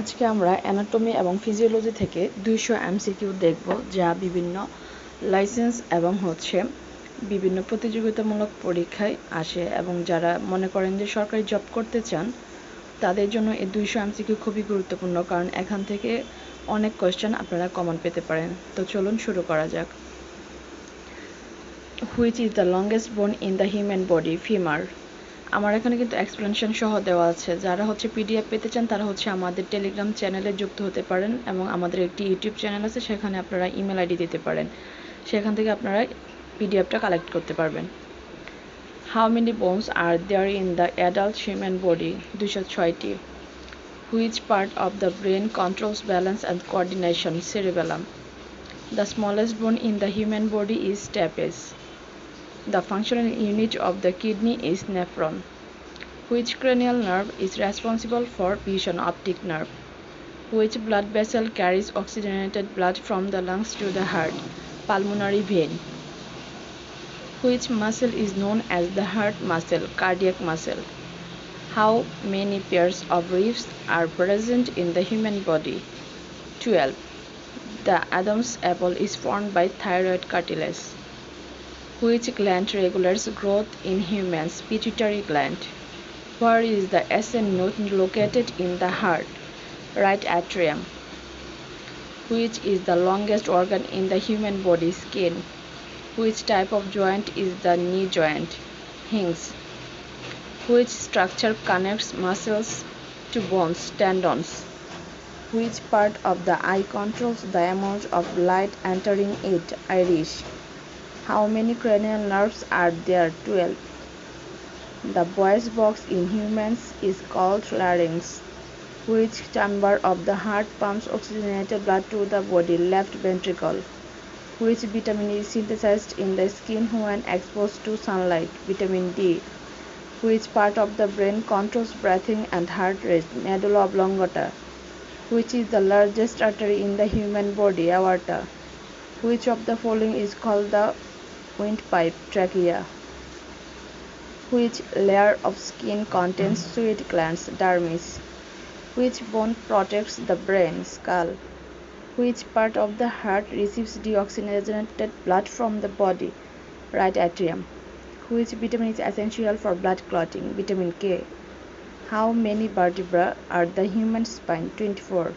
আজকে আমরা অ্যানাটমি এবং ফিজিওলজি থেকে 200 এমসিকিউ দেখব, যা বিভিন্ন লাইসেন্স এবং বিভিন্ন প্রতিযোগিতামূলক পরীক্ষায় আসে, এবং যারা মনে করেন যে সরকারি জব করতে চান তাদের জন্য এই 200 এমসিকিউ খুবই গুরুত্বপূর্ণ, কারণ এখান থেকে অনেক কোয়েশ্চেন আপনারা কমন পেতে পারেন। তো চলুন শুরু করা যাক। হুইচ ইজ দ্য লংগেস্ট বোন in the human body? Femur. আমার এখানে কিন্তু এক্সপ্লেনেশন সহ দেওয়া আছে। যারা পিডিএফ পেতে চান তারা আমাদের টেলিগ্রাম চ্যানেলে যুক্ত হতে পারেন, এবং আমাদের একটি ইউটিউব চ্যানেল আছে, সেখানে আপনারা ইমেল আইডি দিতে পারেন, সেখান থেকে আপনারা পিডিএফটা কালেক্ট করতে পারবেন। How many bones are there in the adult human body? 206টি। Which part of the brain controls balance and coordination? Cerebellum. The smallest bone in the human body is stapes. The functional unit of the kidney is nephron. Which cranial nerve is responsible for vision? Optic nerve. Which blood vessel carries oxygenated blood from the lungs to the heart? Pulmonary vein. Which muscle is known as the heart muscle? Cardiac muscle. How many pairs of ribs are present in the human body? 12. The Adam's apple is formed by thyroid cartilage. Which gland regulates growth in humans? Pituitary gland. Where is the SN node located in the heart? Right atrium. Which is the longest organ in the human body? Skin. Which type of joint is the knee joint? Hinge. Which structure connects muscles to bones? Tendons. Which part of the eye controls the amount of light entering it? Iris. How many cranial nerves are there? 12. The voice box in humans is called larynx. Which chamber of the heart pumps oxygenated blood to the body? Left ventricle. Which vitamin is synthesized in the skin when exposed to sunlight? Vitamin D. Which part of the brain controls breathing and heart rate? Medulla oblongata. Which is the largest artery in the human body? Aorta. Which of the following is called the windpipe? Trachea. Which layer of skin contains sweat glands? Dermis. Which bone protects the brain? Skull. Which part of the heart receives deoxygenated blood from the body? Right atrium. Which vitamin is essential for blood clotting? Vitamin K. How many vertebrae are the human spine? 24.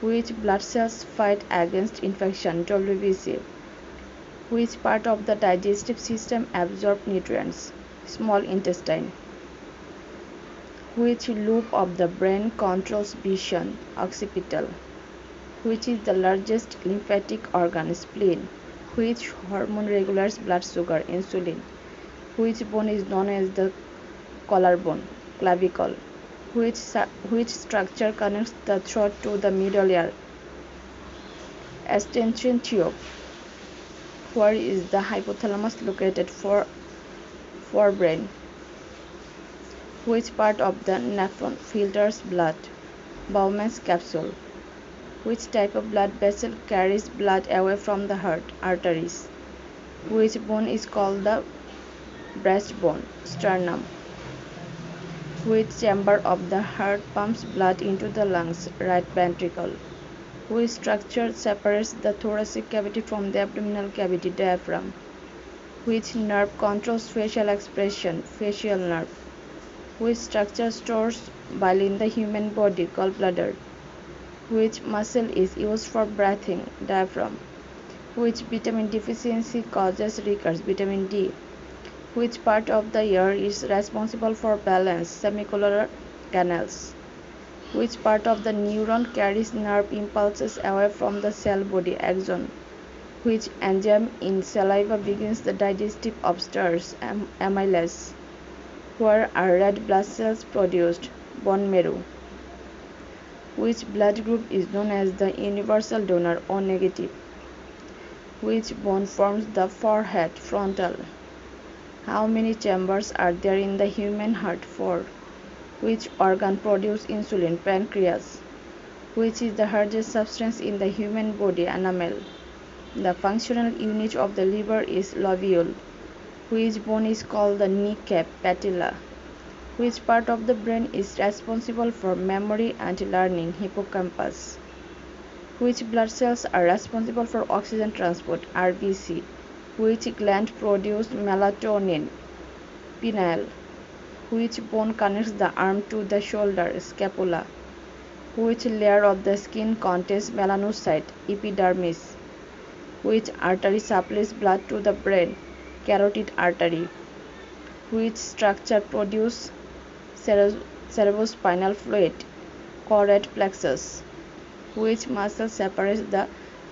Which blood cells fight against infection? WBC. Which part of the digestive system absorbs nutrients? Small intestine. Which lobe of the brain controls vision? Occipital. Which is the largest lymphatic organ? Spleen. Which hormone regulates blood sugar? Insulin. Which bone is known as the collarbone? Clavicle. Which structure connects the throat to the middle ear? Ascension tube. Where is the hypothalamus located? Forebrain. Which part of the nephron filters blood? Bowman's capsule. Which type of blood vessel carries blood away from the heart? Arteries. Which bone is called the breastbone? Sternum. Which chamber of the heart pumps blood into the lungs? Right ventricle. Which structure separates the thoracic cavity from the abdominal cavity? Diaphragm. Which nerve controls facial expression? Facial nerve. Which structure stores bile in the human body? Gallbladder. Which muscle is used for breathing? Diaphragm. Which vitamin deficiency causes recurrence? Vitamin D. Which part of the ear is responsible for balance? Semicollar canals. Which part of the neuron carries nerve impulses away from the cell body? Axon. Which enzyme in saliva begins the digestive upstairs? Amylase. Where are red blood cells produced? Bone marrow. Which blood group is known as the universal donor? O negative. Which bone forms the forehead? Frontal. How many chambers are there in the human heart? 4. Which organ produces insulin? Pancreas. Which is the hardest substance in the human body? Enamel. The functional unit of the liver is lobule. Which bone is called the kneecap? Patella. Which part of the brain is responsible for memory and learning? Hippocampus. Which blood cells are responsible for oxygen transport? RBC. Which gland produces melatonin? Pineal. Which bone connects the arm to the shoulder? Scapula. Which layer of the skin contains melanocyte? Epidermis. Which artery supplies blood to the brain? Carotid artery. Which structure produces cerebrospinal fluid? Choroid plexus. Which muscle separates the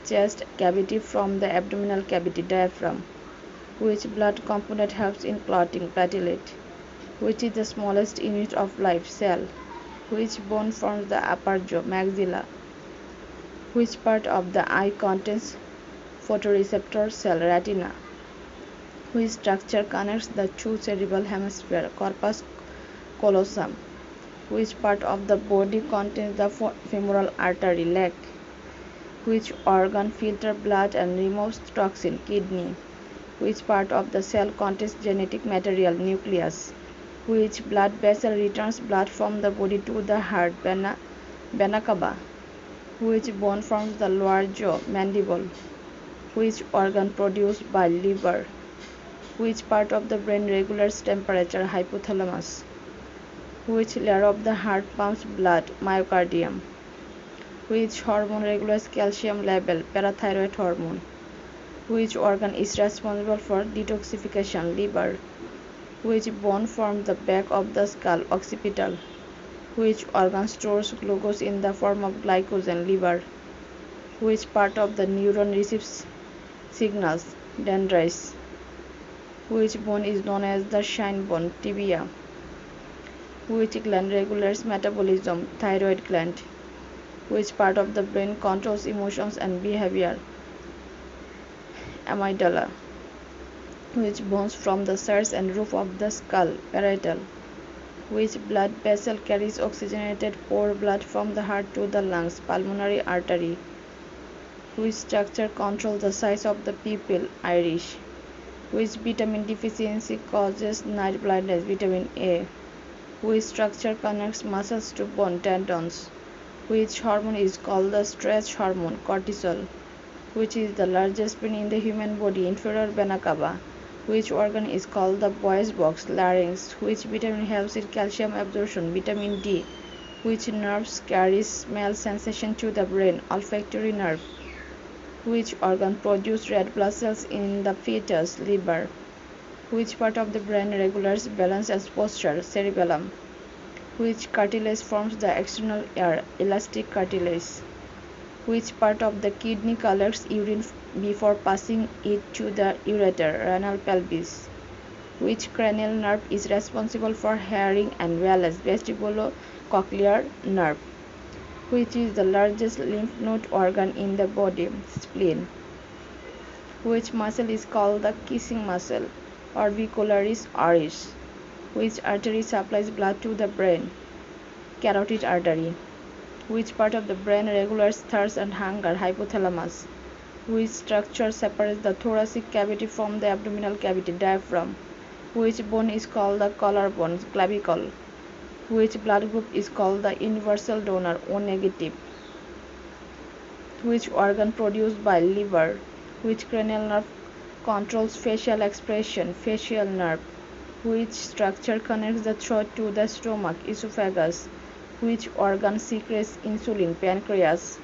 chest cavity from the abdominal cavity? Diaphragm. Which blood component helps in clotting? Platelet. Which is the smallest unit of life? Cell. Which bone forms the upper jaw? Maxilla. Which part of the eye contains photoreceptor cell? Retina. Which structure connects the two cerebral hemispheres? Corpus callosum. Which part of the body contains the femoral artery? Leg. Which organ filters blood and removes toxin? Kidney. Which part of the cell contains genetic material? Nucleus. Which blood vessel returns blood from the body to the heart? Vena cava. Which bone forms the lower jaw? Mandible. Which organ produced by liver? Which part of the brain regulates temperature? Hypothalamus. Which layer of the heart pumps blood? Myocardium. Which hormone regulates calcium level? Parathyroid hormone. Which organ is responsible for detoxification? Liver. Which bone forms the back of the skull? Occipital. Which organ stores glucose in the form of glycogen? Liver. Which part of the neuron receives signals? Dendrites. Which bone is known as the shin bone? Tibia. Which gland regulates metabolism? Thyroid gland. Which part of the brain controls emotions and behavior? Amygdala. Which bones from the sides and roof of the skull? Parietal. Which blood vessel carries oxygenated pure blood from the heart to the lungs? Pulmonary artery. Which structure controls the size of the pupil? Iris. Which vitamin deficiency causes night blindness? Vitamin A. Which structure connects muscles to bone? Tendons. Which hormone is called the stress hormone? Cortisol. Which is the largest vein in the human body? Inferior vena cava. Which organ is called the voice box? Larynx. Which vitamin helps in calcium absorption? Vitamin D. Which nerves carries smell sensation to the brain? Olfactory nerve. Which organ produces red blood cells in the fetus? Liver. Which part of the brain regulates balance and posture? Cerebellum. Which cartilage forms the external ear? Elastic cartilage. Which part of the kidney collects urine before passing it to the ureter? Renal pelvis. Which cranial nerve is responsible for hearing and balance? Vestibulocochlear nerve. Which is the largest lymph node organ in the body? Spleen. Which muscle is called the kissing muscle? Orbicularis oris. Which artery supplies blood to the brain? Carotid artery. Which part of the brain regulates thirst and hunger? Hypothalamus. Which structure separates the thoracic cavity from the abdominal cavity? Diaphragm. Which bone is called the collarbone? Clavicle. Which blood group is called the universal donor? O negative. Which organ produced by liver? Which cranial nerve controls facial expression? Facial nerve. Which structure connects the throat to the stomach? Esophagus. Which organ secretes insulin? Pancreas.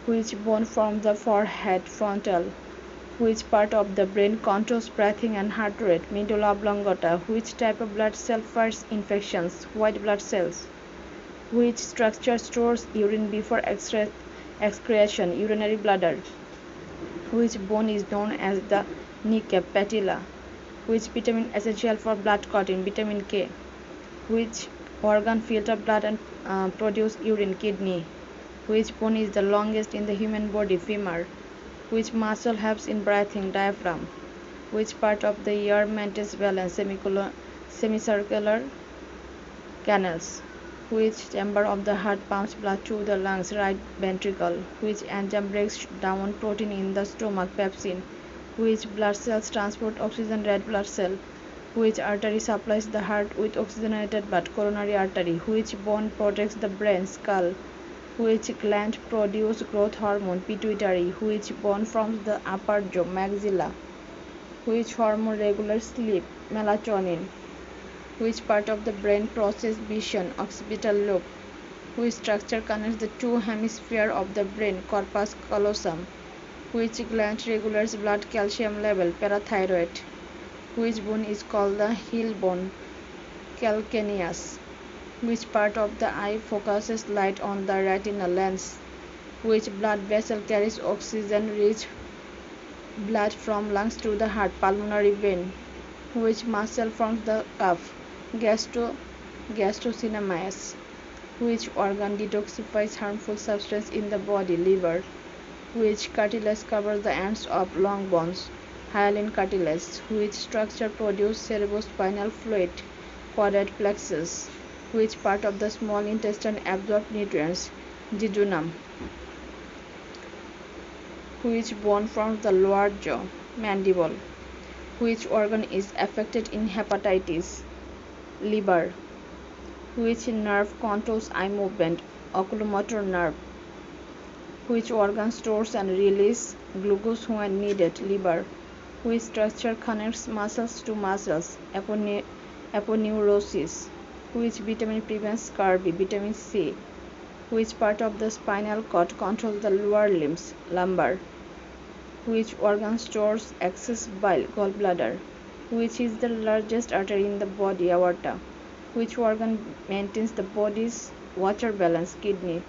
Which bone forms the forehead? Frontal. Which part of the brain controls breathing and heart rate? Medulla oblongata. Which type of blood cell fights infections? White blood cells. Which structure stores urine before excretion? Urinary bladder. Which bone is known as the kneecap? Patella. Which vitamin essential for blood clotting? Vitamin K. Which organ filters blood and produce urine? Kidney. Which bone is the longest in the human body? Femur. Which muscle helps in breathing? Diaphragm. Which part of the ear maintains balance? Semicircular canals. Which chamber of the heart pumps blood to the lungs? Right ventricle. Which enzyme breaks down protein in the stomach? Pepsin. Which blood cells transport oxygen? Red blood cell. Which artery supplies the heart with oxygenated blood? Coronary artery. Which bone protects the brain? Skull. Which gland produces growth hormone? Pituitary. Which bone forms the upper jaw? Maxilla. Which hormone regulates sleep? Melatonin. Which part of the brain processes vision? Occipital lobe. Which structure connects the two hemispheres of the brain? Corpus callosum. Which gland regulates blood calcium level? Parathyroid. Which bone is called the heel bone? Calcaneus. Which part of the eye focuses light on the retinal lens? Which blood vessel carries oxygen-rich blood from lungs to the heart? Pulmonary vein. Which muscle forms the cuff? Gastrocnemius. Which organ detoxifies harmful substances in the body? Liver. Which cartilage covers the ends of long bones? Hyaline cartilage. Which structure produces cerebrospinal fluid? Quadrate plexus. Which part of the small intestine absorbs nutrients? Jejunum. Which bone forms the lower jaw? Mandible. Which organ is affected in hepatitis? Liver. Which nerve controls eye movement? Oculomotor nerve. Which organ stores and releases glucose when needed? Liver. Which structure connects muscles to muscles? Aponeurosis. Which vitamin prevents scurvy? Vitamin C. Which part of the spinal cord controls the lower limbs? Lumbar. Which organ stores excess bile? Gallbladder. Which is the largest artery in the body? Aorta. Which organ maintains the body's water balance? Kidney.